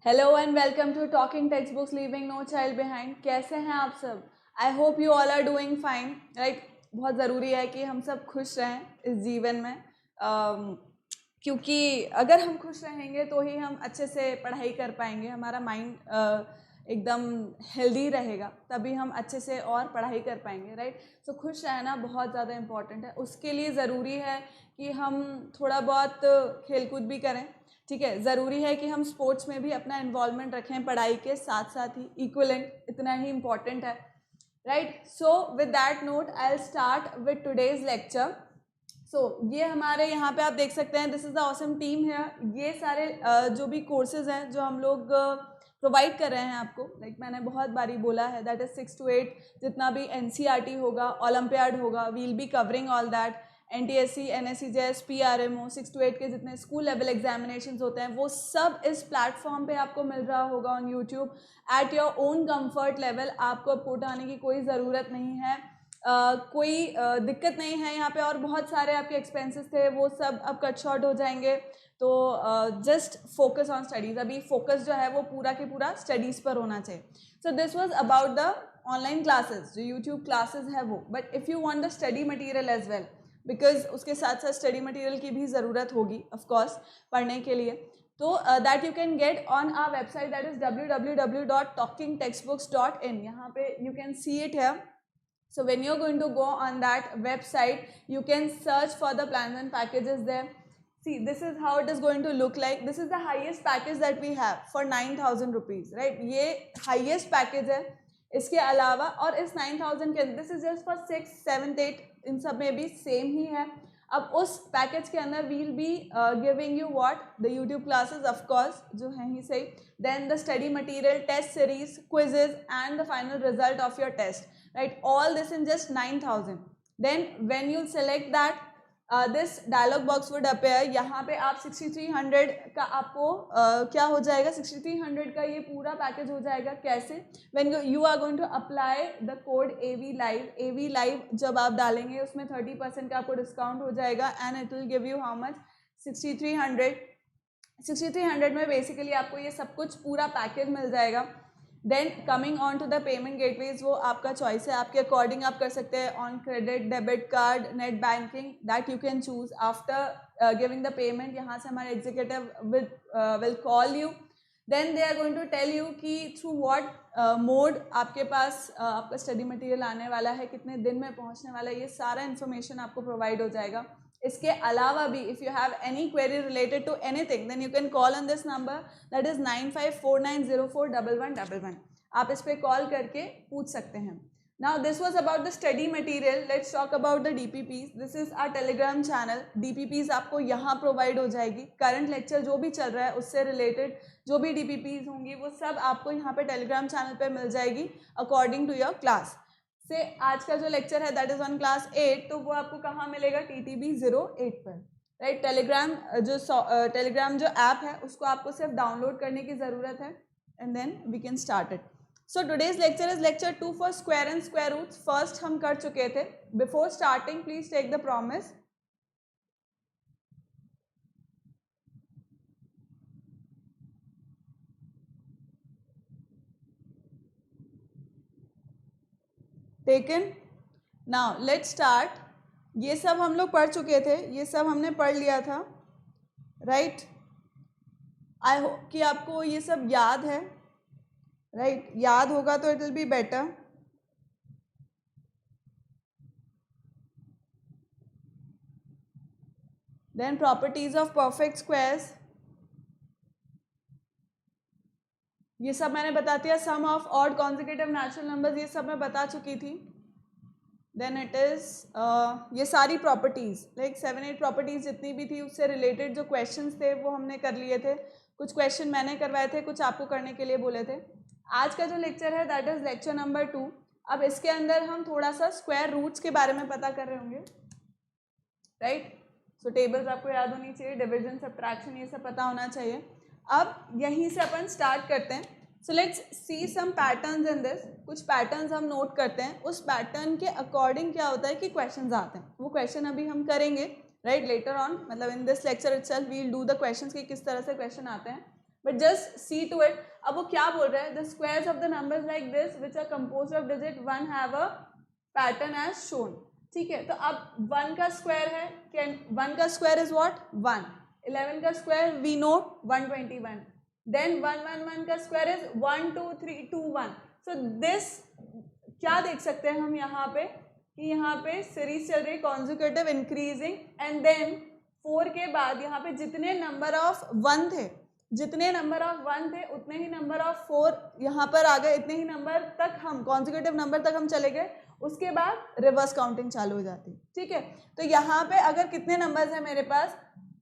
Hello and welcome to talking textbooks leaving no child behind. कैसे हैं आप सब? I hope you all are doing fine, right. बहुत ज़रूरी है कि हम सब खुश रहें इस जीवन में, क्योंकि अगर हम खुश रहेंगे तो ही हम अच्छे से पढ़ाई कर पाएंगे, हमारा माइंड एकदम हेल्दी रहेगा, तभी हम अच्छे से और पढ़ाई कर पाएंगे, राइट। सो खुश रहना बहुत ज़्यादा इम्पॉर्टेंट है। उसके लिए ज़रूरी है कि हम थोड़ा बहुत खेलकूद भी करें, ठीक है। ज़रूरी है कि हम स्पोर्ट्स में भी अपना इन्वॉल्वमेंट रखें, पढ़ाई के साथ साथ ही इक्वलेंट इतना ही इम्पॉर्टेंट है, right. So with that note I will start with today's lecture. ये हमारे यहाँ पे आप देख सकते हैं, this is the awesome team है। ये सारे जो भी कोर्सेज हैं जो हम लोग प्रोवाइड कर रहे हैं आपको, लाइक मैंने बहुत बारी बोला है, दैट इज़ 6 to 8 जितना भी NCERT होगा, ओलंपियाड होगा, we will be covering all that. NTSC, NSCJS, PRMO 6 to 8 के जितने स्कूल लेवल एग्जामिनेशंस होते हैं वो सब इस प्लेटफॉर्म पे आपको मिल रहा होगा on YouTube at your own comfort level. आपको अब कोटा आने की कोई ज़रूरत नहीं है, कोई दिक्कत नहीं है यहाँ पे। और बहुत सारे आपके एक्सपेंसेस थे वो सब अब कट शॉर्ट हो जाएंगे, तो जस्ट फोकस ऑन स्टडीज़। अभी फोकस जो है वो पूरा के पूरा स्टडीज़ पर होना चाहिए। So this was about the online classes, जो यूट्यूब क्लासेस है वो। But if you want the study material as well, because उसके साथ साथ स्टडी मटेरियल की भी ज़रूरत होगी ऑफकोर्स पढ़ने के लिए, तो that you can get on our website, that is www.talkingtextbooks.in। यहाँ पे यू कैन सी इट है। So when you're going to go on that website, you can search for the plans and packages there. See, this is how it is going to look like. This is the highest package that we have for 9,000 rupees, right? ये highest package है। इसके अलावा और इस 9,000 के, this is just for 6, 7, 8, इन सब में भी सेम ही है। अब उस पैकेज के अंदर will be giving you what, the YouTube classes of course जो हैं ही सही, then the study material, test series, quizzes and the final result of your test, right? All this in just 9,000. Then when you select that, this dialog box would appear. यहाँ पे आप 6300 का आपको क्या हो जाएगा, 6300 का ये पूरा पैकेज हो जाएगा। कैसे? When you are going to apply the code AV Live, AV Live जब आप डालेंगे उसमें 30% का आपको डिस्काउंट हो जाएगा and it will give you how much? 6300। 6300 में बेसिकली आपको ये सब कुछ पूरा पैकेज मिल जाएगा। Then coming on to the payment gateways, वो आपका चॉइस है, आपके अकॉर्डिंग आप कर सकते हैं on credit, debit card, net banking, that you can choose after giving the payment. यहाँ से हमारे executive will call you, then they are going to tell you कि थ्रू व्हाट मोड आपके पास आपका स्टडी मटेरियल आने वाला है, कितने दिन में पहुँचने वाला है, ये सारा इन्फॉर्मेशन आपको प्रोवाइड हो जाएगा। इसके अलावा भी if you have any query related to anything, then you can call on this number, that is 9549041111। आप इस पर कॉल करके पूछ सकते हैं। Now this was about the study material. Let's talk about the DPPs। This is our Telegram channel. DPPs आपको यहाँ provide हो जाएगी। करंट लेक्चर जो भी चल रहा है उससे रिलेटेड जो भी DPPs होंगी वो सब आपको यहाँ पे टेलीग्राम चैनल पे मिल जाएगी अकॉर्डिंग टू योर क्लास। से आज का जो लेक्चर है दैट इज ऑन क्लास 8, तो वो आपको कहाँ मिलेगा? TTB08 पर, राइट। टेलीग्राम जो ऐप है उसको आपको सिर्फ डाउनलोड करने की ज़रूरत है and then we can start it. So today's lecture is lecture 2 for square and square roots. First हम कर चुके थे। Before starting please take the promise. Taken. Now let's start. ये सब हम लोग पढ़ चुके थे, ये सब हमने पढ़ लिया था, राइट। आई होप कि आपको ये सब याद है, राइट। याद होगा तो it will be better. Then properties of perfect squares, ये सब मैंने बता दिया। Sum of odd consecutive natural numbers, ये सब मैं बता चुकी थी। देन इट इज़ ये सारी प्रॉपर्टीज़, लाइक 7-8 प्रॉपर्टीज़ जितनी भी थी उससे रिलेटेड जो क्वेश्चंस थे वो हमने कर लिए थे। कुछ क्वेश्चन मैंने करवाए थे, कुछ आपको करने के लिए बोले थे। आज का जो लेक्चर है दैट इज़ लेक्चर नंबर 2। अब इसके अंदर हम थोड़ा सा स्क्वायर रूट्स के बारे में पता कर रहे होंगे, राइट। सो टेबल्स आपको याद होनी चाहिए, डिविजन, सब्ट्रैक्शन, ये सब पता होना चाहिए। अब यहीं से अपन स्टार्ट करते हैं। So let's see some patterns in this. कुछ पैटर्न्स हम नोट करते हैं, उस पैटर्न के अकॉर्डिंग क्या होता है कि क्वेश्चंस आते हैं। वो क्वेश्चन अभी हम करेंगे, राइट, लेटर ऑन, मतलब in this lecture itself we will do the questions कि किस तरह से क्वेश्चन आते हैं। But just see to it. अब वो क्या बोल रहा है, the squares of the numbers like this which are composed of digit 1 have a pattern as shown. ठीक है, तो अब 1 का स्क्वायर है, कैन 1 का स्क्वायर इज व्हाट 1, 11 का स्क्वायर वी नो 121, देन 111 का स्क्वायर इज 1 2 3 2 1। सो दिस क्या देख सकते हैं हम यहाँ पे कि यहाँ पे सीरीज चल रही कॉन्जिक्यूटिव इंक्रीजिंग, एंड देन 4 के बाद यहाँ पे जितने नंबर ऑफ 1 थे, जितने नंबर ऑफ 1 थे उतने ही नंबर ऑफ 4 यहाँ पर आ गए, इतने ही नंबर तक हम कॉन्जिक्यूटिव नंबर तक हम चले गए, उसके बाद रिवर्स काउंटिंग चालू हो जाती। ठीक है, तो यहाँ पे अगर कितने नंबर्स हैं मेरे पास,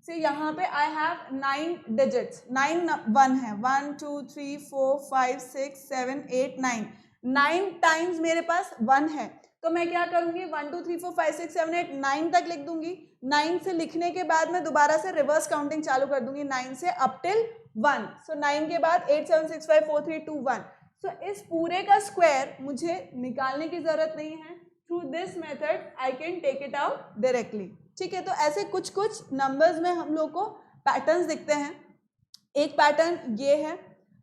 से यहाँ पे आई हैव 9 डिजिट्स, 9 1 है, 1 2 3 4 5 6 7 8 9, 9 टाइम्स मेरे पास 1 है, तो मैं क्या करूंगी 1 2 3 4 5 6 7 8 9 तक लिख दूंगी। 9 से लिखने के बाद मैं दोबारा से रिवर्स काउंटिंग चालू कर दूंगी 9 से अप टिल 1। सो 9 के बाद 8 7 6 5 4 3 2 1। सो इस पूरे का स्क्वायर मुझे निकालने की जरूरत नहीं है, through this method I can take it out directly. ठीक है, तो ऐसे कुछ कुछ नंबर्स में हम लोग को पैटर्न्स दिखते हैं। एक पैटर्न ये है,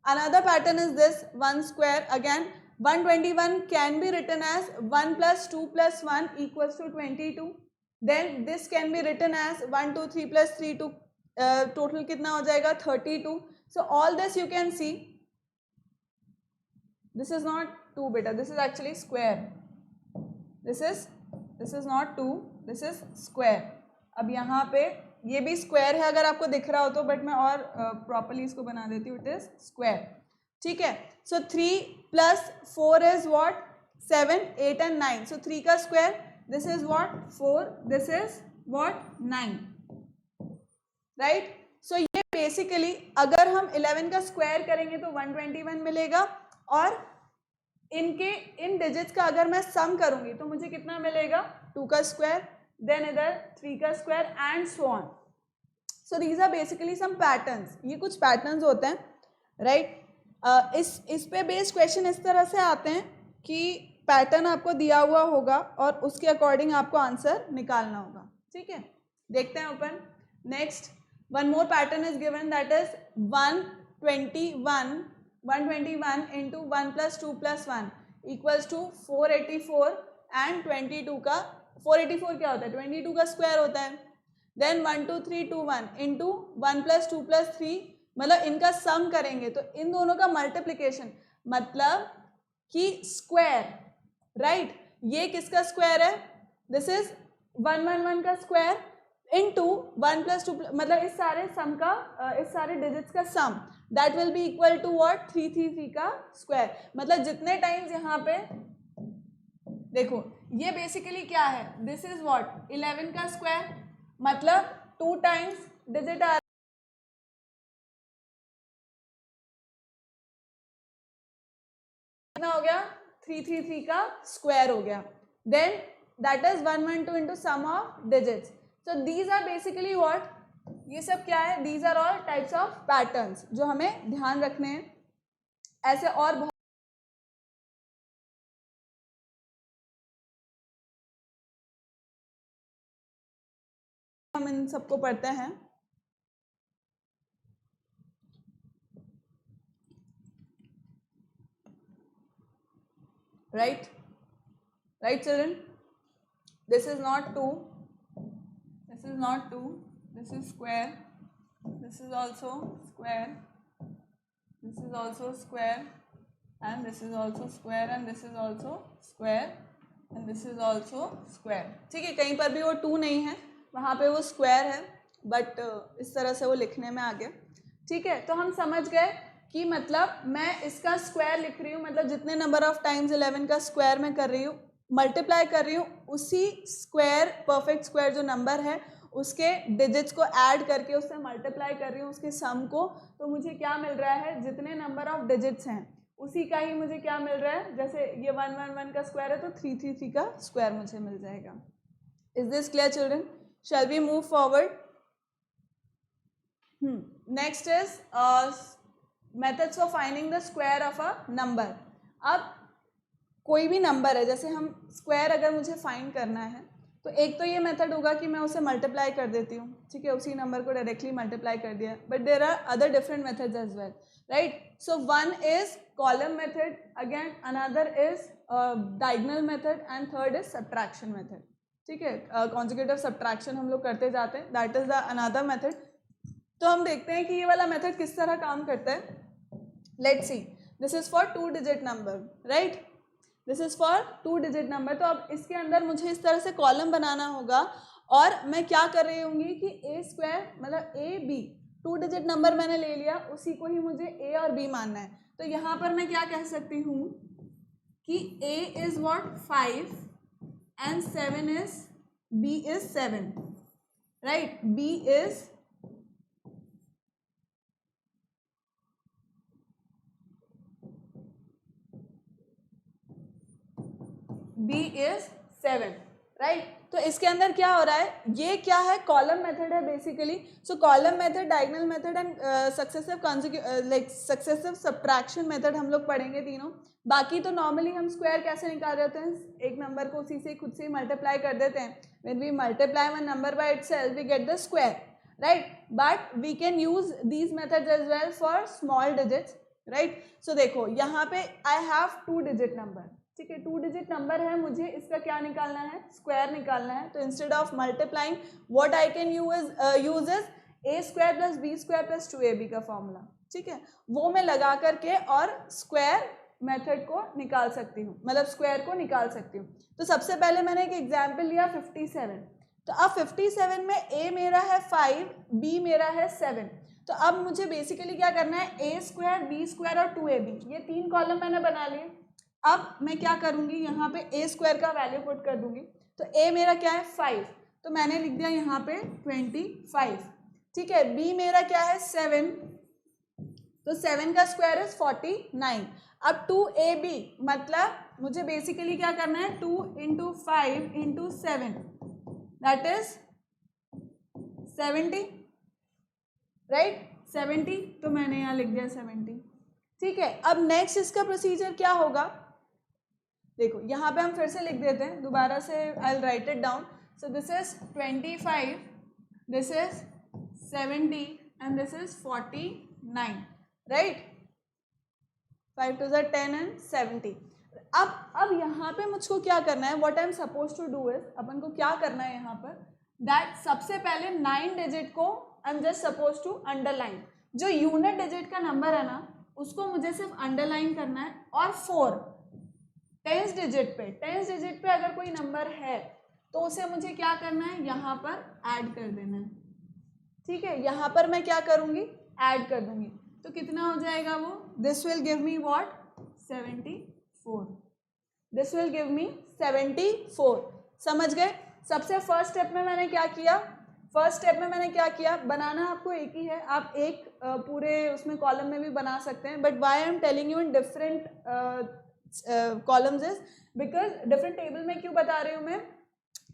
another pattern is this 1 square, again 121 can be written as 1 plus 2 plus 1 equals to 22. Then this can be written as 1 2 3 plus 3 2, total कितना हो जाएगा 32. So all this you can see, this is not 2 beta, this is actually square, this is not 2, this is square. अब यहाँ पे ये भी square है अगर आपको दिख रहा हो तो, बट मैं और प्रॉपरली इसको बना देती हूँ, इट इज स्क्वायर। ठीक है, so 3 plus 4 is what 7 8 and 9, so 3 का square this is what 4, this is what 9, right. So ये बेसिकली अगर हम 11 का स्क्वायर करेंगे तो 121 मिलेगा, और इन डिजिट्स का अगर मैं सम करूंगी तो मुझे कितना मिलेगा 2 का स्क्वायर, देन इधर 3 का square and so on. So these are basically some patterns, ये कुछ पैटर्न्स होते हैं, राइट। इस पे बेस्ड क्वेश्चन इस तरह से आते हैं कि पैटर्न आपको दिया हुआ होगा और उसके अकॉर्डिंग आपको आंसर निकालना होगा। ठीक है, देखते हैं open. Next one more pattern is given, that is 121 into 1 plus 2 plus 1 equals to 484 and 22 का 484 क्या होता है 22 का स्क्वायर होता है। देन 1 2 3 2 1 इंटू 1 प्लस 2 प्लस 3, मतलब इनका सम करेंगे तो इन दोनों का मल्टीप्लिकेशन, मतलब कि स्क्वायर, राइट। ये किसका स्क्वायर है, दिस इज 111 का स्क्वायर इनटू 1 प्लस 2, मतलब इस सारे सम का इस सारे डिजिट्स का sum, that will be equal to what 333 का स्क्वायर। मतलब जितने टाइम्स यहाँ पे देखो, ये बेसिकली क्या है, दिस इज व्हाट 11 का स्क्वायर, मतलब 2 टाइम्स डिजिट आ कितना हो गया 333 का स्क्वायर हो गया। Then that is 112 into sum of digits. So these are basically what, ये सब क्या है, these are all types of patterns जो हमें ध्यान रखने हैं। ऐसे और बहुत हम इन सबको पढ़ते हैं। Right children, this is not 2, this is not 2, this is square, this is also square, this is also square, and this is also square, and this is also square, and this is also square। ठीक है, कहीं पर भी वो 2 नहीं है, वहाँ पे वो स्क्वायर है, बट इस तरह से वो लिखने में आ गया। ठीक है, तो हम समझ गए कि मतलब मैं इसका स्क्वायर लिख रही हूँ, मतलब जितने नंबर ऑफ टाइम्स 11 का स्क्वायर मैं कर रही हूँ, मल्टीप्लाई कर रही हूँ, उसी स्क्वायर परफेक्ट स्क्वायर जो नंबर है उसके डिजिट्स को ऐड करके उससे मल्टीप्लाई कर रही हूँ उसके सम को, तो मुझे क्या मिल रहा है, जितने नंबर ऑफ डिजिट्स हैं उसी का ही मुझे क्या मिल रहा है। जैसे ये 111 का स्क्वायर है तो 333 का स्क्वायर मुझे मिल जाएगा। Is this clear children? Shall we move forward? Next is methods for finding the square of a number. अब कोई भी नंबर है, जैसे हम स्क्वायर अगर मुझे फाइंड करना है तो एक तो ये मेथड होगा कि मैं उसे मल्टीप्लाई कर देती हूँ, ठीक है, उसी नंबर को डायरेक्टली मल्टीप्लाई कर दिया, but there are other different methods as well, right. So one is column method, again another is diagonal method and third is subtraction method, ठीक है. कॉन्जुगेटिव सब्ट्रैक्शन हम लोग करते जाते हैं, that is the another method. तो हम देखते हैं कि ये वाला मेथड किस तरह काम करता है. Let's see, this is for 2 digit number, right. This is for 2 digit number. तो अब इसके अंदर मुझे इस तरह से कॉलम बनाना होगा और मैं क्या कर रही होंगी कि ए स्क्वायर मतलब ए बी, 2 डिजिट नंबर मैंने ले लिया, उसी को ही मुझे ए और बी मानना है. तो यहाँ पर मैं क्या कह सकती हूँ कि A is what 5 and 7 is B is 7, right. B is 7, right. तो इसके अंदर क्या हो रहा है, ये क्या है, कॉलम मेथड है basically. So column method, diagonal method and successive subtraction method हम लोग पढ़ेंगे तीनों. बाकी तो नॉर्मली हम स्क्वायर कैसे निकाल रहे होते हैं, एक नंबर को उसी से खुद से ही मल्टीप्लाई कर देते हैं. When we multiply one number by itself we get the square, right. But we can use these methods as well for small digits, right. So देखो यहाँ पे आई हैव 2 डिजिट नंबर, ठीक है, 2 डिजिट नंबर है, मुझे इसका क्या निकालना है, स्क्वायर निकालना है. तो instead of multiplying what I can use is a square plus B square plus 2ab का फॉर्मूला, ठीक है, वो मैं लगा करके और स्क्वायर मेथड को निकाल सकती हूँ, मतलब स्क्वायर को निकाल सकती हूँ. तो सबसे पहले मैंने एक एग्जाम्पल लिया 57. तो अब 57 में ए मेरा है 5, बी मेरा है 7. तो अब मुझे बेसिकली क्या करना है, ए स्क्वायर बी स्क्वायर और 2ab, ये 3 कॉलम मैंने बना लिए. अब मैं क्या करूंगी, यहाँ पे ए स्क्वायर का वैल्यू पुट कर दूंगी. तो ए मेरा क्या है 5, तो मैंने लिख दिया यहाँ पे 25, ठीक है. बी मेरा क्या है 7, तो 7 का स्क्वायर इज 49. अब 2ab मतलब मुझे बेसिकली क्या करना है, 2 × 5 × 7 दैट इज 70, राइट, 70. तो मैंने यहाँ लिख दिया 70, ठीक है. अब नेक्स्ट इसका प्रोसीजर क्या होगा, देखो यहाँ पे हम फिर से लिख देते हैं दोबारा से, I will write it down. So this is 25, this is 70 and this is 49, right. 5 2 10 and 70. अब यहाँ पे मुझको क्या करना है, what I am suppose to do is, अपन को क्या करना है यहाँ पर, दैट सबसे पहले 9 डिजिट को I am just suppose to underline. जो यूनिट डिजिट का नंबर है ना उसको मुझे सिर्फ अंडरलाइन करना है. और 4 टेंस डिजिट पे अगर कोई नंबर है तो उसे मुझे क्या करना है, यहाँ पर ऐड कर देना है, ठीक है. यहाँ पर मैं क्या करूँगी, ऐड कर दूंगी. तो कितना हो जाएगा वो, this will give me what 74, this will give me 74. समझ गए. सबसे फर्स्ट स्टेप में मैंने क्या किया, बनाना आपको एक ही है, आप एक पूरे उसमें कॉलम में भी बना सकते हैं. But why I am telling you in different columns is because different table में क्यों बता रही हूँ मैं,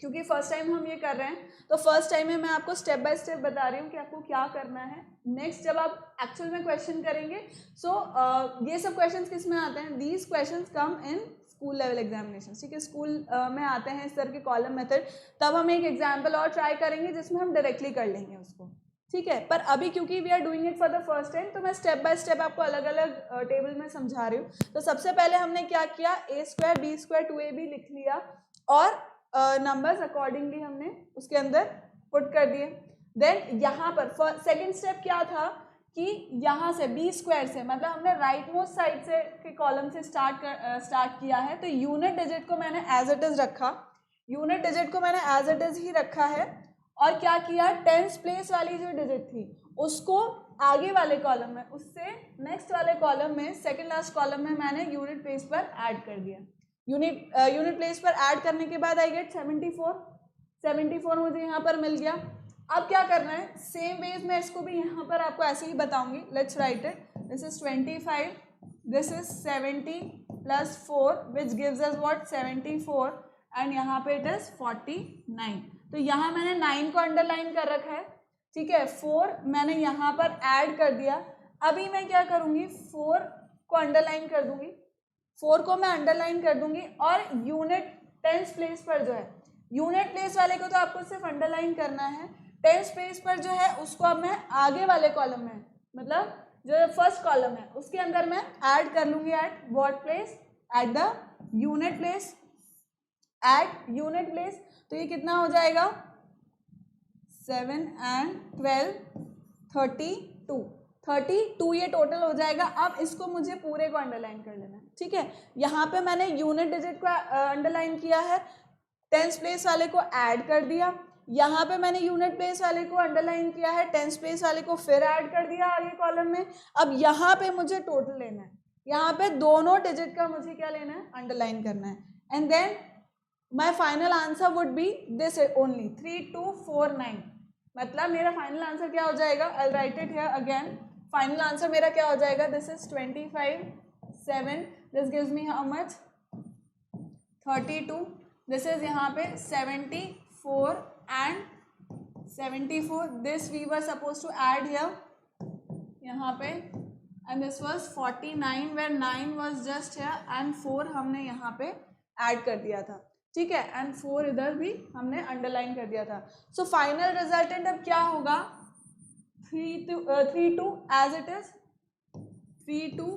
क्योंकि फर्स्ट टाइम हम ये कर रहे हैं. तो फर्स्ट टाइम में मैं आपको स्टेप बाय स्टेप बता रही हूँ कि आपको क्या करना है. नेक्स्ट जब आप एक्चुअल में क्वेश्चन करेंगे, सो ये सब क्वेश्चंस किस में आते हैं, these questions come in school level examination, ठीक है. स्कूल में आते हैं इस तरह के कॉलम मेथड. तब हम एक एग्जाम्पल और ट्राई करेंगे जिसमें हम डायरेक्टली कर लेंगे उसको, ठीक है. पर अभी क्योंकि we are doing it for the first time, तो मैं स्टेप बाय स्टेप आपको अलग अलग टेबल में समझा रही हूँ. तो सबसे पहले हमने क्या किया, ए स्क्वायर बी स्क्वायर 2ab लिख लिया और नंबर्स अकॉर्डिंगली हमने उसके अंदर पुट कर दिए. देन यहाँ पर सेकेंड स्टेप क्या था कि यहाँ से बी स्क्वायर से, मतलब हमने राइट मोस्ट साइड से के कॉलम से स्टार्ट किया है. तो यूनिट डिजिट को मैंने एज इट इज रखा, है. और क्या किया, टेंस प्लेस वाली जो डिजिट थी उसको आगे वाले कॉलम में, उससे नेक्स्ट वाले कॉलम में, सेकेंड लास्ट कॉलम में मैंने यूनिट प्लेस पर ऐड कर दिया. यूनिट प्लेस पर ऐड करने के बाद आई गेट 74 मुझे यहाँ पर मिल गया. अब क्या करना है, सेम वेज मैं इसको भी यहाँ पर आपको ऐसे ही बताऊंगी. Let's write it. This is 25, this is 70 plus 4 which gives us what 74 and यहाँ पे इट इज 49. तो यहाँ मैंने 9 को अंडरलाइन कर रखा है, ठीक है. 4 मैंने यहाँ पर ऐड कर दिया. अभी मैं क्या करूँगी, 4 को अंडरलाइन कर दूंगी, 4 को मैं अंडरलाइन कर दूंगी और यूनिट टेंस प्लेस पर जो है यूनिट प्लेस वाले को तो आपको सिर्फ अंडरलाइन करना है, टेंस प्लेस पर जो है उसको अब मैं आगे वाले कॉलम में, मतलब जो फर्स्ट कॉलम है उसके अंदर मैं ऐड कर लूंगी at what place, at the unit place, at unit place. तो ये कितना हो जाएगा 7 and 12 32 ये टोटल हो जाएगा। अब इसको मुझे पूरे को अंडरलाइन कर लेना है, ठीक है। यहाँ पे मैंने यूनिट डिजिट को अंडरलाइन किया है, टेंस प्लेस वाले को ऐड कर दिया, यहाँ पे मैंने यूनिट प्लेस वाले को अंडरलाइन किया है, टेंस प्लेस वाले को फिर ऐड कर दिया आगे कॉलम में। अब यहाँ पे मुझे टोटल लेना है, यहाँ पे दोनों डिजिट का मुझे क्या लेना है, अंडरलाइन करना है। And then my final answer would be this only 3249। मतलब मेरा फाइनल आंसर क्या हो जाएगा, I write it here again, final answer मेरा क्या हो जाएगा, this is 25 7, this gives me how much 32, this is यहाँ पे 74 and 74, this we were suppose to add here यहाँ पे, and this was 49 where 9 was just here and 4 हमने यहाँ पे ऐड कर दिया था, ठीक है, एंड 4 इधर भी हमने अंडरलाइन कर दिया था। सो फाइनल रिजल्टेंट अब क्या होगा 32 as it is 32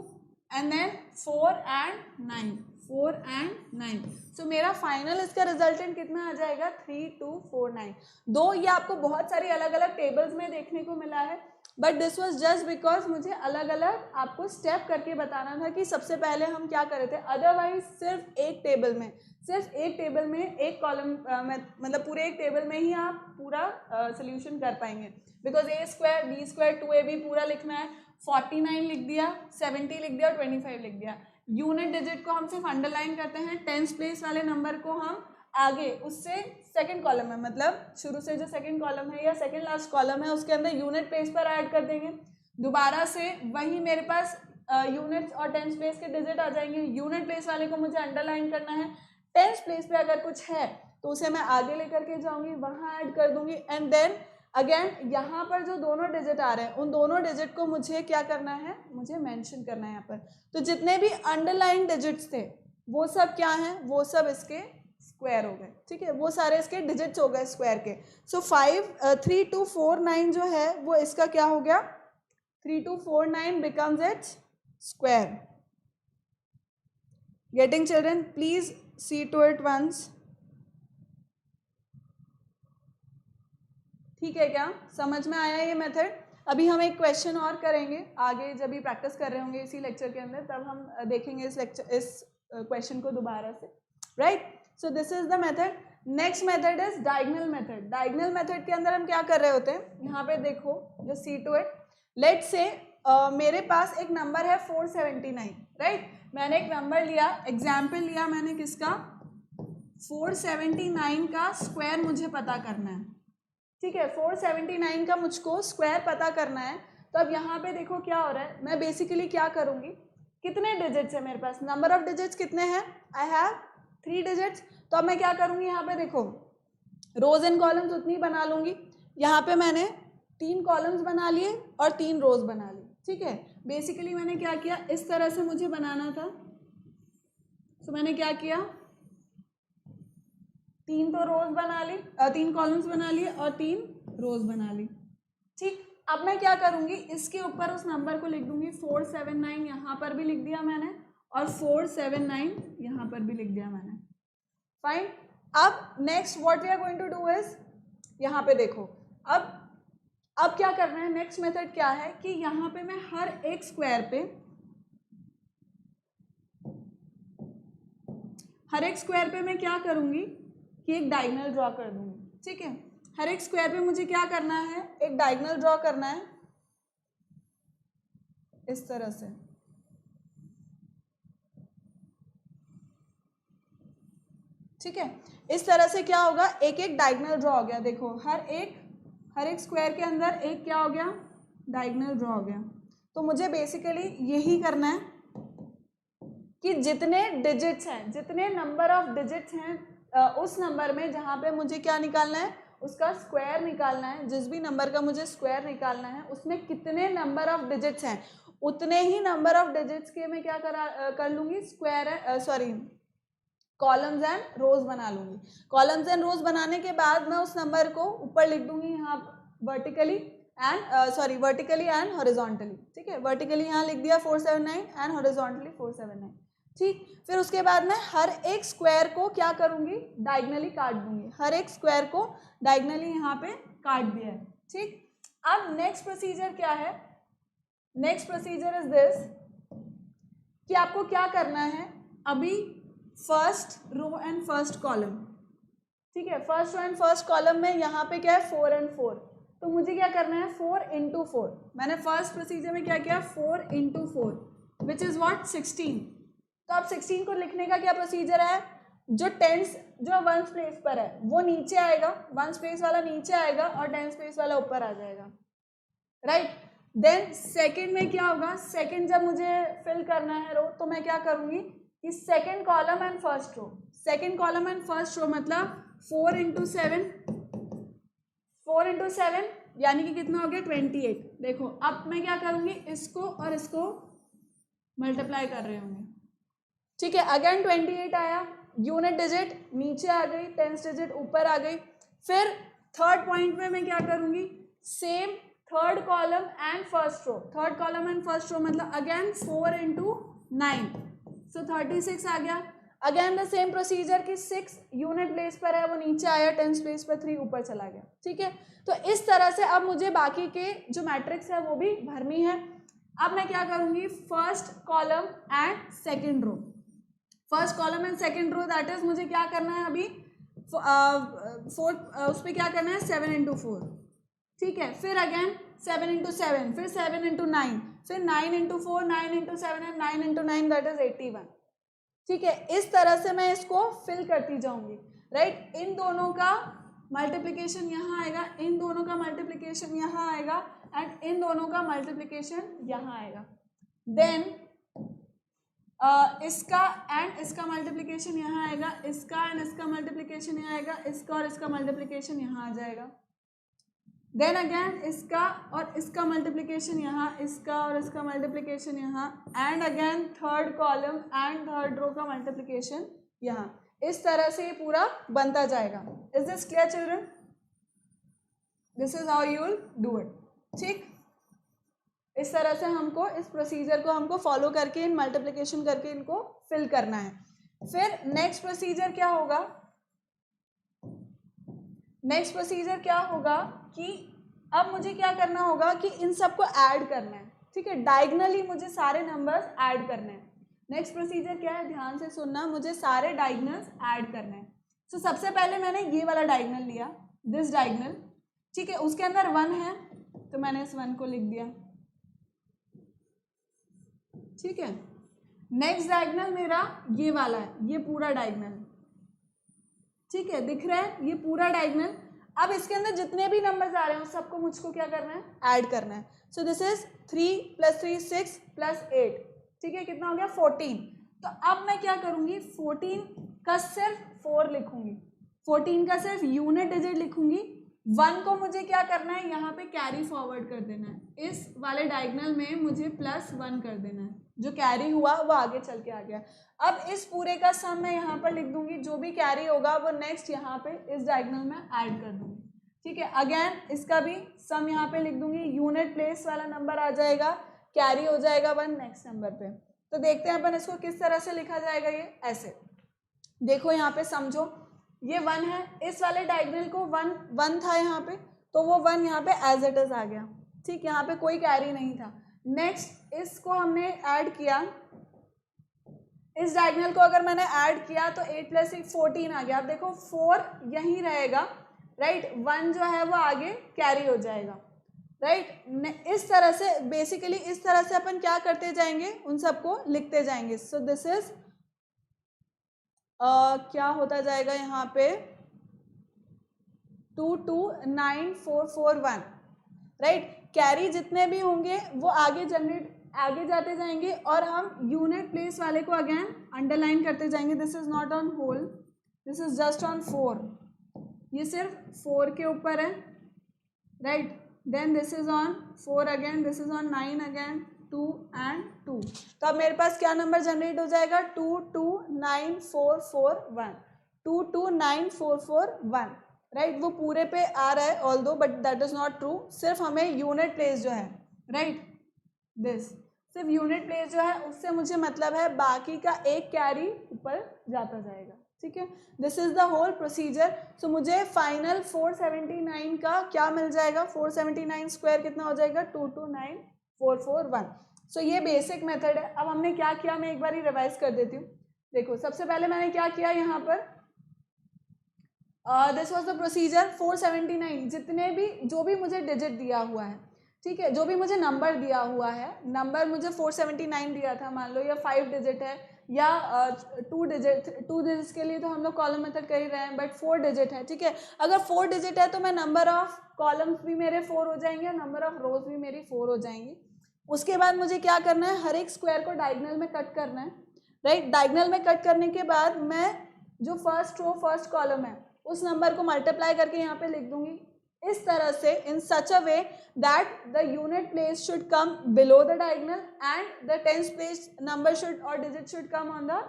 and then 4 and 9, 4 and 9। So मेरा फाइनल इसका रिजल्टेंट कितना आ जाएगा 3249। दो ये आपको बहुत सारी अलग अलग टेबल्स में देखने को मिला है, but this was just because मुझे अलग अलग आपको स्टेप करके बताना था कि सबसे पहले हम क्या कर रहे थे। अदरवाइज सिर्फ एक टेबल में एक कॉलम मतलब पूरे एक टेबल में ही आप पूरा सोल्यूशन कर पाएंगे, because a square b square 2ab पूरा लिखना है, 49 लिख दिया, 70 लिख दिया और 25 लिख दिया। यूनिट डिजिट को हम सिर्फ अंडरलाइन करते हैं, टेंस प्लेस वाले नंबर को हम आगे उससे सेकंड कॉलम में, मतलब शुरू से जो सेकंड कॉलम है या सेकंड लास्ट कॉलम है उसके अंदर यूनिट प्लेस पर ऐड कर देंगे। दोबारा से वही मेरे पास यूनिट्स और टेंस प्लेस के डिजिट आ जाएंगे। यूनिट प्लेस वाले को मुझे अंडरलाइन करना है, टेंस प्लेस पे अगर कुछ है तो उसे मैं आगे लेकर के जाऊंगी, वहाँ ऐड कर दूंगी। एंड देन अगेन यहाँ पर जो दोनों डिजिट आ रहे हैं उन दोनों डिजिट को मुझे क्या करना है, मुझे मेंशन करना है यहाँ पर। तो जितने भी अंडरलाइन डिजिट्स थे वो सब क्या हैं, वो सब इसके स्क्वायर हो गए, ठीक है, वो सारे इसके डिजिट्स हो गए स्क्वायर के। सो 3249 जो है वो इसका क्या हो गया, 3249 becomes its square. Getting children, please see to it once. ठीक है, क्या समझ में आया ये मेथड? अभी हम एक क्वेश्चन और करेंगे आगे, जब भी प्रैक्टिस कर रहे होंगे इसी लेक्चर के अंदर, तब हम देखेंगे इस क्वेश्चन को दोबारा से, right. So this is the method. Next method is diagonal method. Diagonal method के अंदर हम क्या कर रहे होते हैं, यहाँ पे देखो, जो सी टू इट, लेट्स से मेरे पास एक नंबर है 479, राइट। मैंने एक नंबर लिया, एग्जाम्पल लिया मैंने किसका, 479 का स्क्वायर मुझे पता करना है, ठीक है, 479 का मुझको स्क्वायर पता करना है। तो अब यहाँ पे देखो क्या हो रहा है, मैं बेसिकली क्या करूँगी, कितने डिजिट्स है मेरे पास, नंबर ऑफ डिजिट्स कितने हैं, आई हैव 3 डिजिट्स। तो अब मैं क्या करूँगी, यहाँ पे देखो रोज एंड कॉलम्स उतनी बना लूँगी। यहाँ पे मैंने 3 कॉलम्स बना लिए और 3 रोज बना ली, ठीक है। बेसिकली मैंने क्या किया, इस तरह से मुझे बनाना था, तो मैंने क्या किया, 3 तो रोज बना ली, 3 कॉलम्स बना लिए और 3 रोज बना ली, ठीक। अब मैं क्या करूँगी, इसके ऊपर उस नंबर को लिख दूंगी 479, यहाँ पर भी लिख दिया मैंने, और 479 यहाँ पर भी लिख दिया मैंने, फाइन। अब next what we are going to do is, यहाँ पे देखो, अब क्या करना है, नेक्स्ट मेथड क्या है कि यहाँ पे मैं हर एक स्क्वायर पे मैं क्या करूँगी कि एक डायगोनल ड्रॉ कर दूँगी, ठीक है। हर एक स्क्वायर पे मुझे क्या करना है, एक डायगोनल ड्रॉ करना है इस तरह से, ठीक है। इस तरह से क्या होगा, एक एक डायगोनल ड्रॉ हो गया, देखो हर एक स्क्वायर के अंदर एक क्या हो गया, डायगोनल ड्रॉ हो गया। तो मुझे बेसिकली यही करना है कि जितने डिजिट्स हैं, जितने नंबर ऑफ डिजिट्स हैं उस नंबर में जहाँ पे मुझे क्या निकालना है, उसका स्क्वायर निकालना है। जिस भी नंबर का मुझे स्क्वायर निकालना है उसमें कितने नंबर ऑफ डिजिट्स हैं, उतने ही नंबर ऑफ डिजिट्स के मैं क्या कर लूँगी, स्क्वायर, सॉरी कॉलम्स एंड रोज बना लूंगी। कॉलम्स एंड रोज बनाने के बाद मैं उस नंबर को ऊपर लिख दूंगी यहाँ वर्टिकली एंड हॉरिजॉन्टली। ठीक है, वर्टिकली यहाँ लिख दिया 479 एंड हॉरिजॉन्टली 479। ठीक, फिर उसके बाद मैं हर एक स्क्वायर को क्या करूंगी, डायगनली काट दूंगी। हर एक स्क्वायर को डायगनली यहाँ पे काट दिया है। ठीक, अब नेक्स्ट प्रोसीजर क्या है, नेक्स्ट प्रोसीजर इज दिस कि आपको क्या करना है, अभी first row and first column, ठीक है, first row and first column में यहाँ पे क्या है 4 and 4, तो मुझे क्या करना है 4 into 4। मैंने फर्स्ट प्रोसीजर में क्या किया 4 into 4 विच इज व्हाट 16। तो अब 16 को लिखने का क्या प्रोसीजर है, जो टेंस जो वंस प्लेस पर है वो नीचे आएगा, वंस प्लेस वाला नीचे आएगा और टेंस प्लेस वाला ऊपर आ जाएगा, राइट। देन सेकंड में क्या होगा, सेकंड जब मुझे फिल करना है रो, तो मैं क्या करूंगी कि second column and first row, second column and first row मतलब 4 into 7, 4 into 7 यानी कि कितना हो गया 28। देखो अब मैं क्या करूंगी, इसको और इसको मल्टीप्लाई कर रहे होंगे, ठीक है, अगेन 28 आया, यूनिट डिजिट नीचे आ गई, टेंस डिजिट ऊपर आ गई। फिर थर्ड पॉइंट में मैं क्या करूंगी, same third column and first row, third column and first row मतलब अगेन 4 into 9, सो 36 आ गया। अगेन द सेम प्रोसीजर कि 6 यूनिट प्लेस पर है वो नीचे आया, टेंस प्लेस पर 3 ऊपर चला गया, ठीक है। तो इस तरह से अब मुझे बाकी के जो मैट्रिक्स है वो भी भरनी है। अब मैं क्या करूंगी, first column and second row, first column and second row that is मुझे क्या करना है अभी उस पर क्या करना है 7 into 4, ठीक है। फिर अगेन 7 into 7, फिर 7 into 9, फिर 9 into 4, 9 into 7 and 9 into 9 that is 81, ठीक है। इस तरह से मैं इसको फिल करती जाऊंगी, राइट। इन दोनों का मल्टीप्लिकेशन यहाँ आएगा, इन दोनों का मल्टीप्लिकेशन यहाँ आएगा एंड इन दोनों का मल्टीप्लिकेशन यहाँ आएगा। देन इसका एंड इसका मल्टीप्लिकेशन यहाँ आएगा, इसका एंड इसका मल्टीप्लिकेशन यहाँ आएगा, इसका और इसका मल्टीप्लिकेशन यहाँ आ जाएगा। देन अगेन इसका और इसका मल्टीप्लिकेशन यहाँ, इसका और इसका मल्टीप्लिकेशन यहाँ, and again third column and third row का मल्टीप्लिकेशन यहाँ। इस तरह से ये पूरा बनता जाएगा। Is this clear children? This is how you will do it, ठीक। इस तरह से हमको इस प्रोसीजर को हमको फॉलो करके इन मल्टीप्लिकेशन करके इनको फिल करना है। फिर नेक्स्ट प्रोसीजर क्या होगा, नेक्स्ट प्रोसीजर क्या होगा कि अब मुझे क्या करना होगा कि इन सबको ऐड करना है, ठीक है। डायगनली मुझे सारे नंबर्स ऐड करने हैं। नेक्स्ट प्रोसीजर क्या है, ध्यान से सुनना, मुझे सारे डायगनल्स ऐड करने हैं। तो सबसे पहले मैंने ये वाला डायगनल लिया, दिस डायगनल, ठीक है, उसके अंदर 1 है तो मैंने इस 1 को लिख दिया, ठीक है। नेक्स्ट डायगनल मेरा ये वाला है, ये पूरा डायगनल, ठीक है, दिख रहा है ये पूरा डायगनल। अब इसके अंदर जितने भी नंबर्स आ रहे हैं उस सबको मुझको क्या करना है, ऐड करना है। सो दिस इज 3 + 3 6 + 8, ठीक है, कितना हो गया 14। तो अब मैं क्या करूंगी, 14 का सिर्फ 4 लिखूंगी, 14 का सिर्फ यूनिट डिजिट लिखूंगी। 1 को मुझे क्या करना है, यहाँ पे कैरी फॉरवर्ड कर देना है, इस वाले डायगनल में मुझे +1 कर देना है, जो कैरी हुआ वो आगे चल के आ गया। अब इस पूरे का सम मैं यहाँ पर लिख दूंगी, जो भी कैरी होगा वो नेक्स्ट यहाँ पे इस डायगनल में ऐड कर दूंगी, ठीक है। अगेन इसका भी सम यहाँ पे लिख दूंगी, यूनिट प्लेस वाला नंबर आ जाएगा, कैरी हो जाएगा 1 नेक्स्ट नंबर पे। तो देखते हैं अपन इसको किस तरह से लिखा जाएगा। ये ऐसे देखो, यहाँ पे समझो ये 1 है, इस वाले डायगनल को 1 था यहाँ पे, तो वो 1 यहाँ पे एज इट इज आ गया, ठीक, यहाँ पे कोई कैरी नहीं था। नेक्स्ट इसको हमने ऐड किया, इस डायगनल को अगर मैंने ऐड किया तो 8 + 6 14 आ गया। अब देखो 4 यहीं रहेगा, राइट, 1 जो है वो आगे कैरी हो जाएगा, राइट। इस तरह से बेसिकली इस तरह से अपन क्या करते जाएंगे, उन सबको लिखते जाएंगे। सो दिस इज क्या होता जाएगा यहाँ पे 2 2 9 4 4 1, राइट। कैरी जितने भी होंगे वो आगे जाते जाएंगे और हम यूनिट प्लेस वाले को अगेन अंडरलाइन करते जाएंगे। This is not on whole, this is just on 4, ये सिर्फ 4 के ऊपर है, right. Then this is on 4 again, this is on 9 again, 2 and 2। तो अब मेरे पास क्या नंबर जनरेट हो जाएगा, 229441, 229441, राइट। वो पूरे पे आ रहा है although, but that is not true. सिर्फ हमें यूनिट प्लेस जो है, राइट, दिस सिर्फ यूनिट प्लेस जो है उससे मुझे मतलब है, बाकी का एक कैरी ऊपर जाता जाएगा, ठीक है। This is the whole procedure. So मुझे फाइनल 479 का क्या मिल जाएगा, 479 स्क्वायर कितना हो जाएगा, 229441। सो ये बेसिक मेथड है। अब हमने क्या किया, मैं एक बार ही रिवाइज कर देती हूँ। देखो सबसे पहले मैंने क्या किया यहाँ पर, दिस वाज द प्रोसीजर। 479 जितने भी जो भी मुझे डिजिट दिया हुआ है, ठीक है, जो भी मुझे नंबर दिया हुआ है, नंबर मुझे 479 दिया था मान लो, या 5 डिजिट है या 2 डिजिट्स के लिए तो हम लोग कॉलम मेथड कर ही रहे हैं, बट 4 डिजिट है, ठीक है। अगर 4 डिजिट है तो मैं नंबर ऑफ कॉलम्स भी मेरे 4 हो जाएंगे और नंबर ऑफ रोज भी मेरी 4 हो जाएंगी। उसके बाद मुझे क्या करना है, हर एक स्क्वायर को डायगोनल में कट करना है, राइट। डायगोनल में कट करने के बाद मैं जो फर्स्ट रो फर्स्ट कॉलम है उस नंबर को मल्टीप्लाई करके यहाँ पे लिख दूंगी इस तरह से, in such a way that the unit place should come below the diagonal and the tens place number should or digit should come on the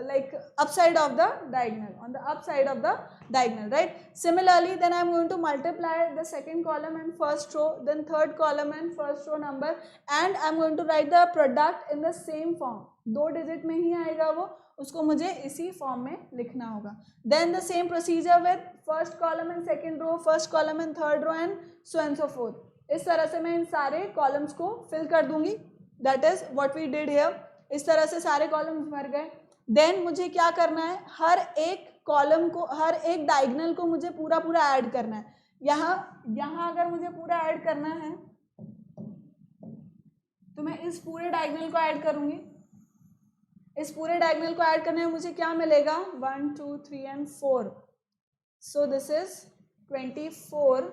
like upside of the diagonal, on the upside of the diagonal, right. Similarly then I am going to multiply the second column and first row, then third column and first row number, and I am going to write the product in the same form। 2 digit में ही आएगा वो, उसको मुझे इसी form में लिखना होगा। Then the same procedure with first column and second row, first column and third row and so and so forth. इस तरह से मैं इन सारे कॉलम्स को फिल कर दूंगी, that is what we did here. इस तरह से सारे कॉलम्स भर गए। देन मुझे क्या करना है, हर एक कॉलम को, हर एक डायगोनल को मुझे पूरा पूरा ऐड करना है। यहाँ अगर मुझे पूरा ऐड करना है तो मैं इस पूरे डायगोनल को ऐड करूंगी। इस पूरे डायगोनल को ऐड करने में मुझे क्या मिलेगा, 1 2 3 and 4, सो दिस इज 24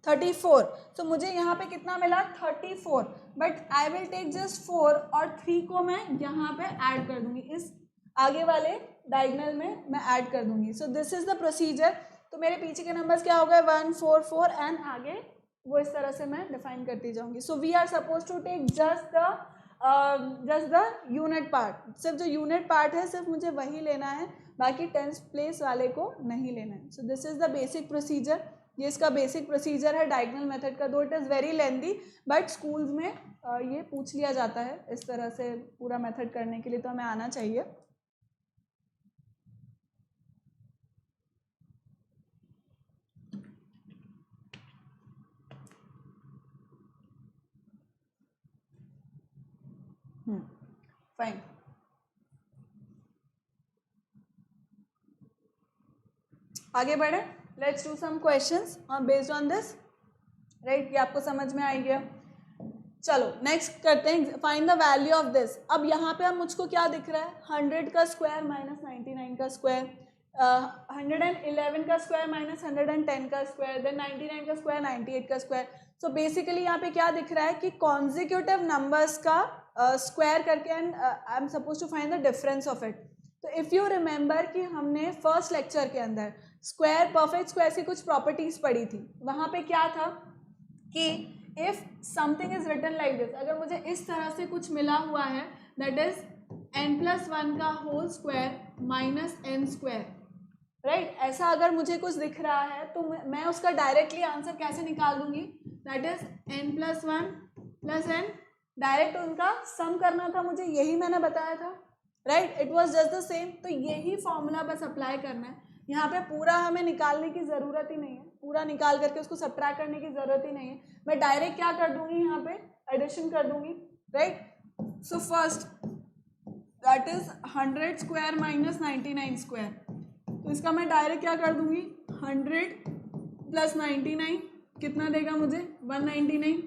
34। तो मुझे यहाँ पे कितना मिला, 34, but I will take just 4 और 3 को मैं यहाँ पे ऐड कर दूंगी, इस आगे वाले डायगोनल में मैं ऐड कर दूंगी। सो दिस इज द प्रोसीजर। तो मेरे पीछे के नंबर्स क्या हो गए, 1 4 4 एंड आगे वो इस तरह से मैं डिफाइन करती जाऊंगी। So we are suppose to take just the unit part. सिर्फ जो यूनिट पार्ट है सिर्फ मुझे वही लेना है, बाकी टेंस प्लेस वाले को नहीं लेना है। सो this is the basic procedure. ये इसका बेसिक प्रोसीजर है डायगोनल मेथड का। दो it is very lengthy, but schools में ये पूछ लिया जाता है इस तरह से पूरा मेथड करने के लिए, तो हमें आना चाहिए। फाइन। आगे बढ़े, let's do some questions based on this, right. ये आपको समझ में आई गया। चलो नेक्स्ट करते हैं, find the value of this. अब यहाँ पे हम मुझको क्या दिख रहा है, 100 का स्क्वायर माइनस 99 का स्क्वायर, 111 का स्क्वायर माइनस 110 का स्क्वायर, देन 99 का स्क्वायर 98 का स्क्वायर। सो बेसिकली यहाँ पे क्या दिख रहा है कि कॉन्जिक्यूटिव नंबर्स का स्क्वायर करके, and I am suppose to find the difference of it. तो इफ़ यू रिमेंबर कि हमने फर्स्ट लेक्चर के अंदर स्क्वायर, परफेक्ट स्क्वायर की कुछ प्रॉपर्टीज पढ़ी थी, वहाँ पे क्या था कि if something is written like this, अगर मुझे इस तरह से कुछ मिला हुआ है, दैट इज n+1 का whole square minus n square, right. ऐसा अगर मुझे कुछ दिख रहा है तो मैं उसका डायरेक्टली आंसर कैसे निकाल दूंगी, that is n+1 plus n, direct उनका सम करना था मुझे, यही मैंने बताया था, right. It was just the same. तो यही फॉर्मूला बस अप्लाई करना है यहाँ पे। पूरा हमें निकालने की ज़रूरत ही नहीं है, पूरा निकाल करके उसको सब्ट्रैक्ट करने की ज़रूरत ही नहीं है। मैं डायरेक्ट क्या कर दूंगी, यहाँ पे एडिशन कर दूंगी, right. So first that is 100 square minus 99 square, तो इसका मैं डायरेक्ट क्या कर दूंगी, 100 प्लस 99 कितना देगा मुझे, 199।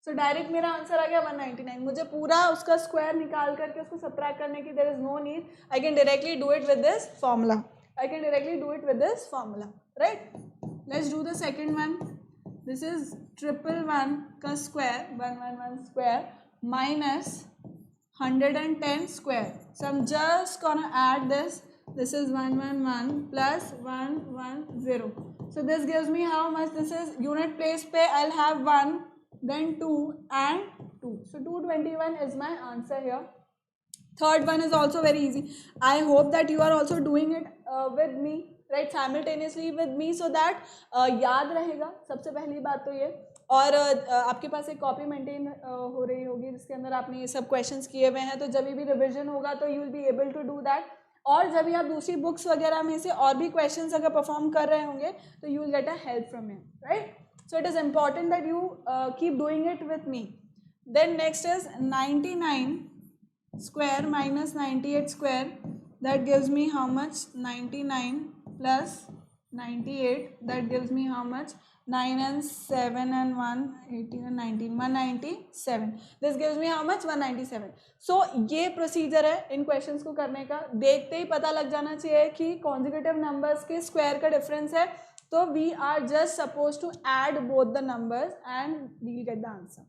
सो डायरेक्ट मेरा आंसर आ गया 199। मुझे पूरा उसका स्क्वायर निकाल करके उसको सब्ट्रैक्ट करने की there is no need, I can directly do it with this formula, I can directly do it with this formula, right? Let's do the second one. This is 111 का square, 111 square minus 110 square. So I'm just gonna add this. This is 111 plus 110. So this gives me how much this is. Unit place पे I'll have 1, then 2 and 2. So 221 is my answer here. Third one is also very easy. I hope that you are also doing it with me, right, simultaneously with me, so that याद रहेगा सबसे पहली बात तो ये. और आपके पास एक कॉपी मेंटेन हो रही होगी जिसके अंदर आपने ये सब क्वेश्चंस किए हुए हैं, तो जब भी रिविजन होगा तो you will be able to do that. और जब भी आप दूसरी बुक्स वगैरह में से और भी क्वेश्चंस अगर परफॉर्म कर रहे होंगे तो you will get a help from him, right. So it is important that you keep doing it with me. Then next is 99 square minus 98 square, that gives me how much? 99 plus 98, that gives me how much? 9 and 7 and 1, 18 and 19, 197. This gives me how much? 197. So ये procedure है इन questions को करने का. देखते ही पता लग जाना चाहिए कि कॉन्जिक्यूटिव नंबर्स के स्क्वायर का डिफरेंस है, तो we are just suppose to add both the numbers and we will get the answer.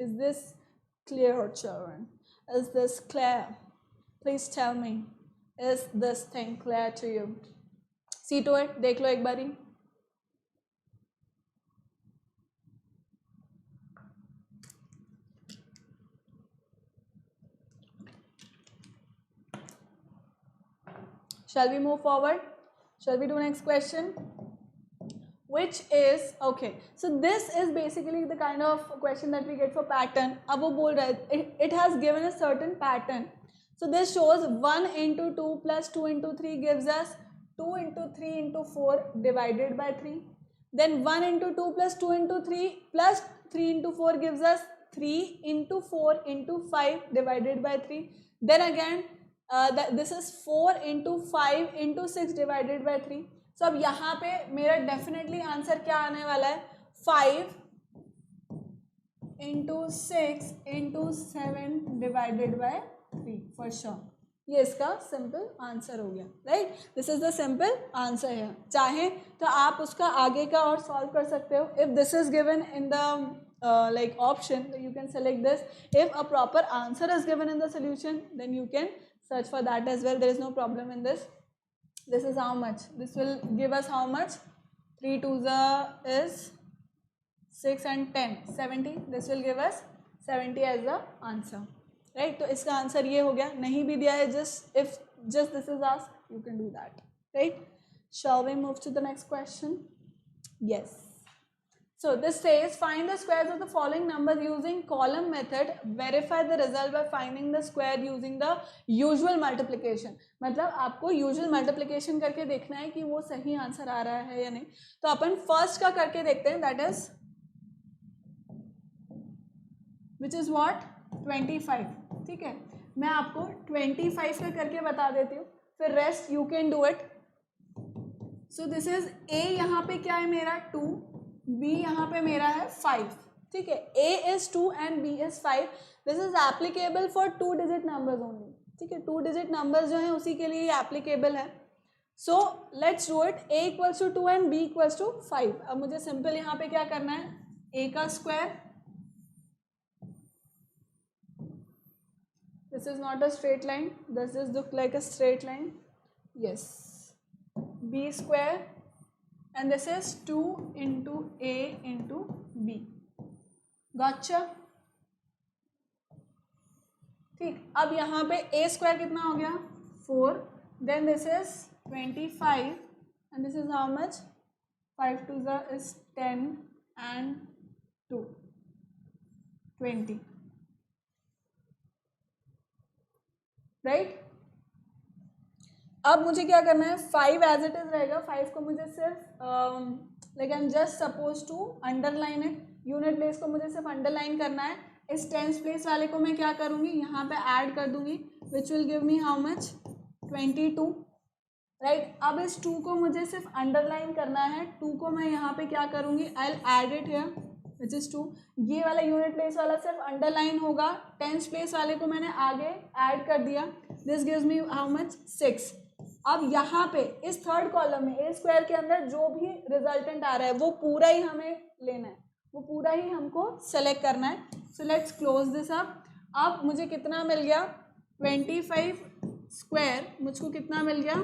Is this clear children? Is this clear? Please tell me, is this thing clear to you? See to it, देख लो एक बारी. Shall we move forward? Shall we do next question? Which is okay. So this is basically the kind of question that we get for pattern. अब वो बोल रहा है it has given a certain pattern. So this shows 1 into 2 plus 2 into 3 gives us 2 into 3 into 4 divided by 3. Then 1 into 2 plus 2 into 3 plus 3 into 4 gives us 3 into 4 into 5 divided by 3. Then again this is 4 into 5 into 6 divided by 3. तो अब यहाँ पे मेरा definitely answer क्या आने वाला है? 5 into 6 into 7 divided by 3 for sure. ये इसका सिंपल आंसर हो गया, right. This is the simple answer है. चाहे तो आप उसका आगे का और सॉल्व कर सकते हो. If this is given in the like option, you can select this. If a proper answer is given in the solution, then you can search for that as well. There is no problem in this. This is how much? This will give us how much? 3 2s is 6 and 10, 70. This will give us 70 as the answer, right? तो इसका answer ये हो गया. नहीं भी दिया है, just if just this is asked, you can do that, right? Shall we move to the next question? Yes. So this says find the squares of the following numbers using column method. Verify the result by finding the square using the usual multiplication. मतलब आपको usual multiplication करके देखना है कि वो सही answer आ रहा है या नहीं. तो अपन फर्स्ट का करके देखते हैं. that is which is what? 25. ठीक है, मैं आपको 25 का करके बता देती हूँ, फिर rest you can do it. So this is A. यहाँ पे क्या है मेरा? 2. B यहाँ पे मेरा है 5. ठीक है, A is 2 and B is 5. This is applicable for 2 digit numbers only. ठीक है, 2 डिजिट नंबर्स जो हैं उसी के लिए एप्लीकेबल है. So let's do it. A equals to 2 and B equals to 5. अब मुझे सिंपल यहाँ पे क्या करना है? A का square. This is not a straight line. This is look like a straight line. Yes. B square and this is 2 into A into B. Gotcha? ठीक. अब यहाँ पे A स्क्वायर कितना हो गया? 4. Then this is 25 and this is how much? 5 2s is 10 and 2 20. Right? अब मुझे क्या करना है? 5 एज इट इज रहेगा. 5 को मुझे सिर्फ like I am just suppose to underline it. Unit place को मुझे सिर्फ अंडरलाइन करना है. इस टेंस प्लेस वाले को मैं क्या करूँगी? यहाँ पे ऐड कर दूंगी, which will give me how much? 22. Right. अब इस 2 को मुझे सिर्फ अंडरलाइन करना है. 2 को मैं यहाँ पे क्या करूँगी? I will add it here which is 2. ये वाला यूनिट प्लेस वाला सिर्फ अंडरलाइन होगा. टेंस प्लेस वाले को मैंने आगे ऐड कर दिया. This gives me how much? 6. अब यहाँ पे इस थर्ड कॉलम में A स्क्वायर के अंदर जो भी रिजल्टेंट आ रहा है वो पूरा ही हमें लेना है, वो पूरा ही हमको सेलेक्ट करना है. So let's close this up. अब मुझे कितना मिल गया? 25 स्क्वायर मुझको कितना मिल गया?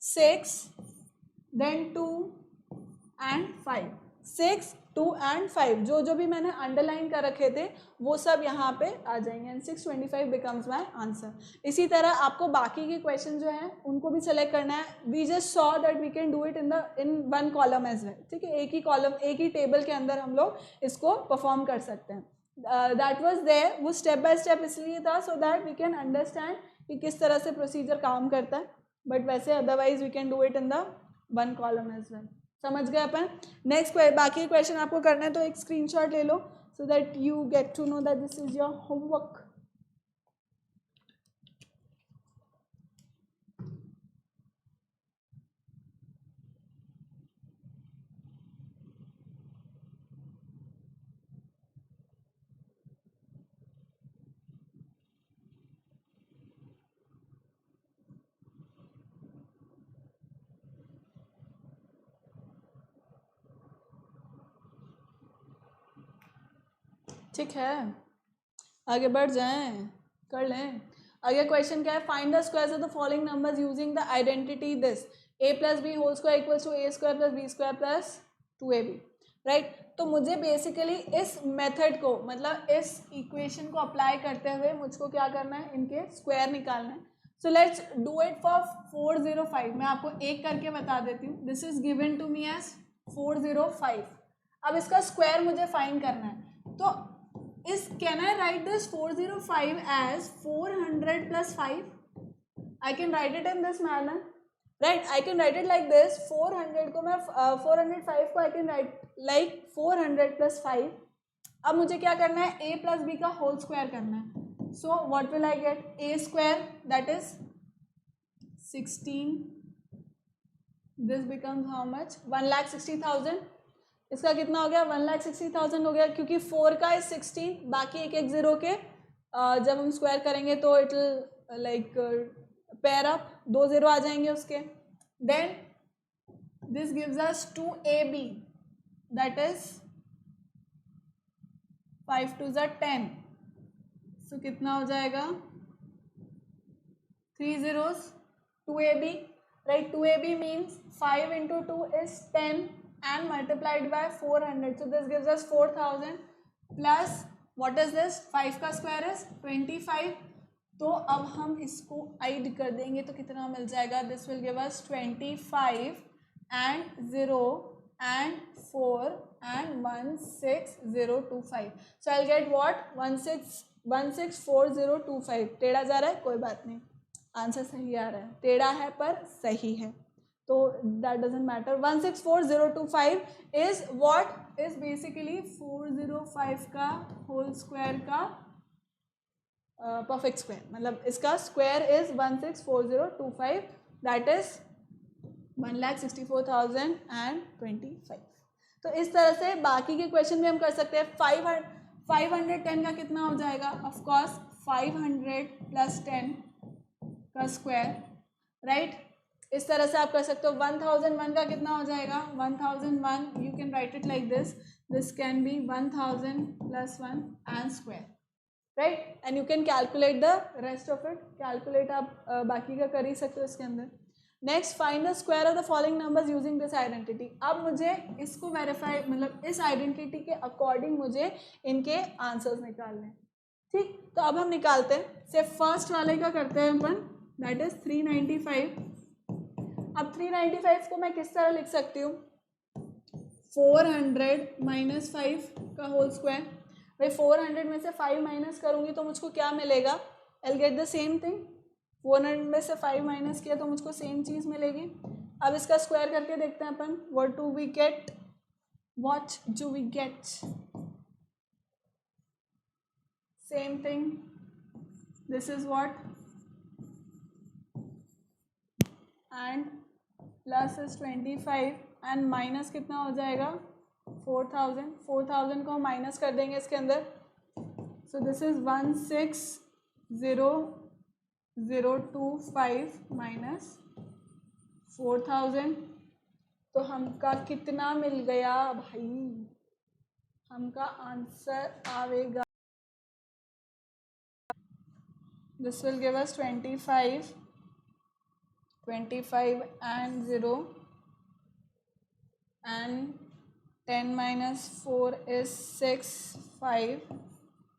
6 देन 2 एंड 5. 6 2 एंड 5, जो भी मैंने अंडरलाइन कर रखे थे वो सब यहाँ पे आ जाएंगे एंड 625 बिकम्स माय आंसर. इसी तरह आपको बाकी के क्वेश्चन जो हैं उनको भी सेलेक्ट करना है. We just saw that we can do it in one column as well. ठीक है, एक ही कॉलम, एक ही टेबल के अंदर हम लोग इसको परफॉर्म कर सकते हैं. दैट वाज देयर, वो स्टेप बाय स्टेप इसलिए था so that we can understand कि किस तरह से प्रोसीजर काम करता है. बट वैसे otherwise we can do it in the one column as well. समझ गए अपन. नेक्स्ट बाकी क्वेश्चन आपको करना है तो एक स्क्रीनशॉट ले लो so that you get to know that this is your homework. ठीक है, आगे बढ़ जाएं, कर लें. अगला क्वेश्चन क्या है? Find the squares of the following numbers using the identity this a plus b whole square equals to a square plus B square plus 2ab. Right, तो मुझे बेसिकली इस मेथड को, मतलब इस इक्वेशन को अप्लाई करते हुए मुझको क्या करना है, इनके स्क्वायर निकालना है. So let's do it for 405. मैं आपको एक करके बता देती हूँ. This is given to me as 405. अब इसका स्क्वायर मुझे फाइंड करना है. तो can I write this 405 as 400 plus 5? I can write it in this manner, right? I can write it like this. 400 को मैं 405 को I can write like 400 plus 5. अब मुझे क्या करना है? a plus b का होल स्क्वायर करना है. So what will I get? a square, that is 16. This becomes how much? 1,60,000. इसका कितना हो गया? 1,60,000 हो गया, क्योंकि 4 का इज 16, बाकी एक एक जीरो के जब हम स्क्वायर करेंगे तो it will like pair up, 2 zero आ जाएंगे उसके. Then this gives us 2ab, that is 5 2 ज़ा 10. सो कितना हो जाएगा? 3 zeros. 2ab, right? 2ab means 5 into 2 is 10 and multiplied by 400. So this gives us 4,000 plus what is this? 5 का square is 25. तो अब हम इसको ऐड कर देंगे तो कितना मिल जाएगा? This will give us 25 and 0 and 4 and 16025. So I'll get what? 164025. टेढ़ा जा रहा है, कोई बात नहीं, आंसर सही आ रहा है. टेढ़ा है पर सही है, तो that doesn't matter. 164025 is what? Is basically 405 का होल स्क्वायर का परफेक्ट स्क्वायर. मतलब इसका स्क्वायर इज 164025, दैट इज 1,64,025. तो इस तरह से बाकी के क्वेश्चन भी हम कर सकते हैं. 510 का कितना हो जाएगा? ऑफ कोर्स 500 प्लस 10 का स्क्वायर, राइट? इस तरह से आप कर सकते हो. 1001 का कितना हो जाएगा? 1001 you can write it like this. This can be 1000 plus 1 and square, right? And you can calculate the rest of it. Calculate आप बाकी का कर ही सकते हो इसके अंदर. Next, find the square of the following numbers using this identity. अब मुझे इसको वेरीफाई, मतलब इस आइडेंटिटी के अकॉर्डिंग मुझे इनके आंसर्स निकालने हैं. ठीक, तो अब हम निकालते हैं. से फर्स्ट वाले का करते हैं अपन, दैट इज 395. अब 395 को मैं किस तरह लिख सकती हूँ? 400 माइनस 5 का होल स्क्वायर. भाई 400 में से 5 माइनस करूँगी तो मुझको क्या मिलेगा? आई will get the same thing. 400 में से 5 माइनस किया तो मुझको सेम चीज़ मिलेगी. अब इसका स्क्वायर करके देखते हैं अपन. What do we get? What do we get? Same thing. This is what, and plus is 25 and minus कितना हो जाएगा? 4,000. 4,000 को हम माइनस कर देंगे इसके अंदर. सो दिस इज 160,025 माइनस 4,000. तो हमका कितना मिल गया भाई? हमका आंसर आवेगा, this will give us 25 and 0 and 10 minus 4 is 6, 5,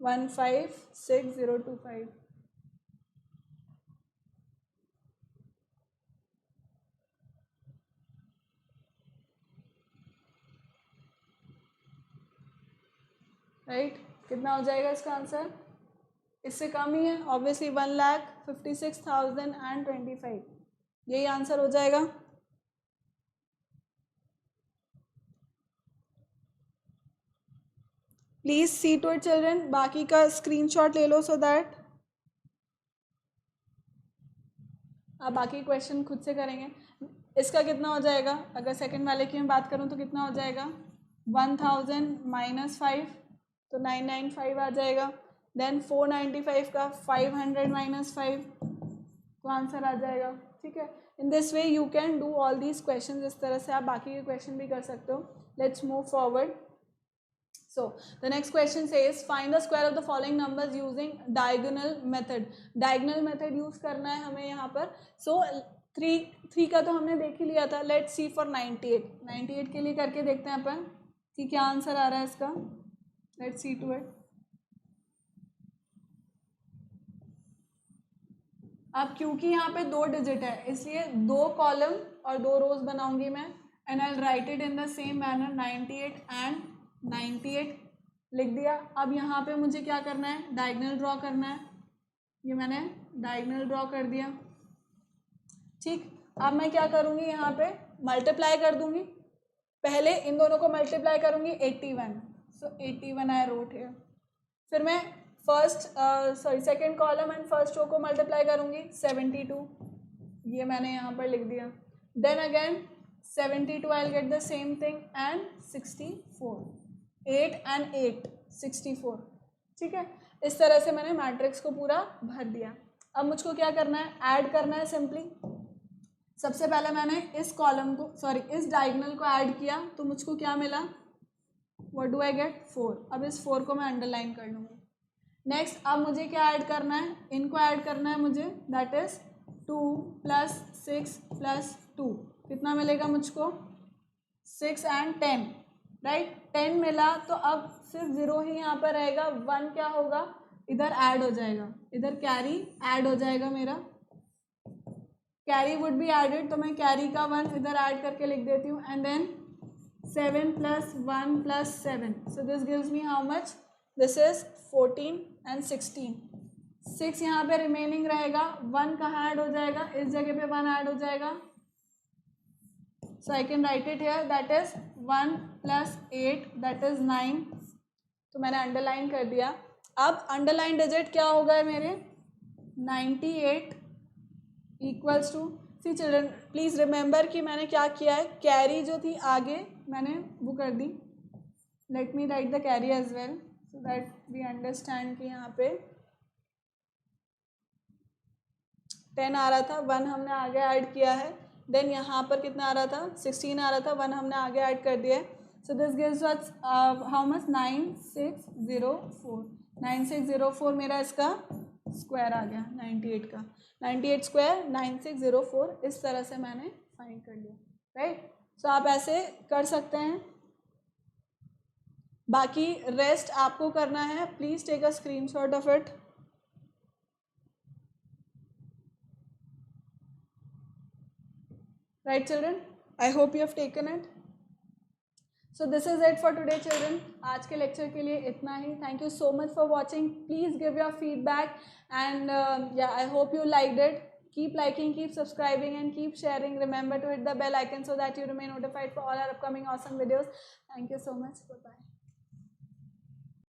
1, 5, 6, 0, 2, 5. Right, कितना हो जाएगा इसका आंसर? इससे कम ही है ऑब्वियसली, 1,56,025, यही आंसर हो जाएगा। Please see to it children, बाकी का स्क्रीनशॉट ले लो सो दैट आप बाकी क्वेश्चन खुद से करेंगे। इसका कितना हो जाएगा? अगर सेकंड वाले की मैं बात करूं तो कितना हो जाएगा? 1000 माइनस 5 तो 995 आ जाएगा। देन 495 का 500 माइनस 5 तो आंसर आ जाएगा। ठीक है, in this way you can do all these question. इस तरह से आप बाकी के क्वेश्चन भी कर सकते हो। Let's move forward. So the next question says find the square of the following numbers using diagonal method. Diagonal method use करना है हमें यहाँ पर। So 3 का तो हमने देख ही लिया था। Let's see for 98. 98 के लिए करके देखते हैं अपन कि क्या आंसर आ रहा है इसका। Let's see to it. अब क्योंकि यहाँ पे 2 डिजिट है इसलिए 2 कॉलम और 2 रोज बनाऊंगी मैं, and I write it in the same manner 98 and 98 लिख दिया। अब यहाँ पे मुझे क्या करना है? डायगोनल ड्रॉ करना है। ये मैंने डायगोनल ड्रॉ कर दिया। ठीक, अब मैं क्या करूँगी? यहाँ पे मल्टीप्लाई कर दूंगी। पहले इन दोनों को मल्टीप्लाई करूँगी 81, सो 81 आई रोट हियर। फिर मैं second column and first row को मल्टीप्लाई करूँगी 72, ये मैंने यहाँ पर लिख दिया। Then again 72 I will get the same thing and 64, 8 and 8 64। ठीक है, इस तरह से मैंने मैट्रिक्स को पूरा भर दिया। अब मुझको क्या करना है? ऐड करना है सिंपली। सबसे पहले मैंने इस कॉलम को इस डायगोनल को ऐड किया तो मुझको क्या मिला? What do I get? 4। अब इस 4 को मैं अंडरलाइन कर लूँगी। नेक्स्ट अब मुझे क्या ऐड करना है? इनको ऐड करना है मुझे, दैट इज 2 + 6 + 2 कितना मिलेगा मुझको? 6 and 10, राइट। 10 मिला तो अब सिर्फ 0 ही यहाँ पर रहेगा। 1 क्या होगा? इधर ऐड हो जाएगा, इधर कैरी ऐड हो जाएगा मेरा। कैरी वुड बी एडेड, तो मैं कैरी का 1 इधर ऐड करके लिख देती हूँ। And then 7 + 1 + 7, so this gives me how much? This is 14 and 16। 6 यहाँ पे रिमेनिंग रहेगा। 1 कहाँ ऐड हो जाएगा? इस जगह पे 1 ऐड हो जाएगा। So I can write it here, that is 1 + 8, that is 9। तो मैंने अंडरलाइन कर दिया। अब अंडरलाइन डिजिट क्या होगा मेरे? 98 equals to, see children please remember कि मैंने क्या किया है, कैरी जो थी आगे मैंने वो कर दी। Let me write the carry as well so that we understand कि यहाँ पे 10 आ रहा था, 1 हमने आगे ऐड किया है। देन यहाँ पर कितना आ रहा था? 16 आ रहा था, 1 हमने आगे ऐड कर दिया है। सो this gives us how much? 9604। 9604 मेरा इसका स्क्वायर आ गया 98 का। 98 स्क्वायर 9604, इस तरह से मैंने फाइंड कर लिया, राइट। सो आप ऐसे कर सकते हैं। बाकी रेस्ट आपको करना है। Please take a screenshot of it. Right children, I hope you have taken it. So this is it for today children. आज के लेक्चर के लिए इतना ही। Thank you so much for watching. Please give your feedback and yeah, I hope you liked it. Keep liking, keep subscribing and keep sharing. Remember to hit the bell icon so that you remain notified for all our upcoming awesome videos. Thank you so much. Bye-bye.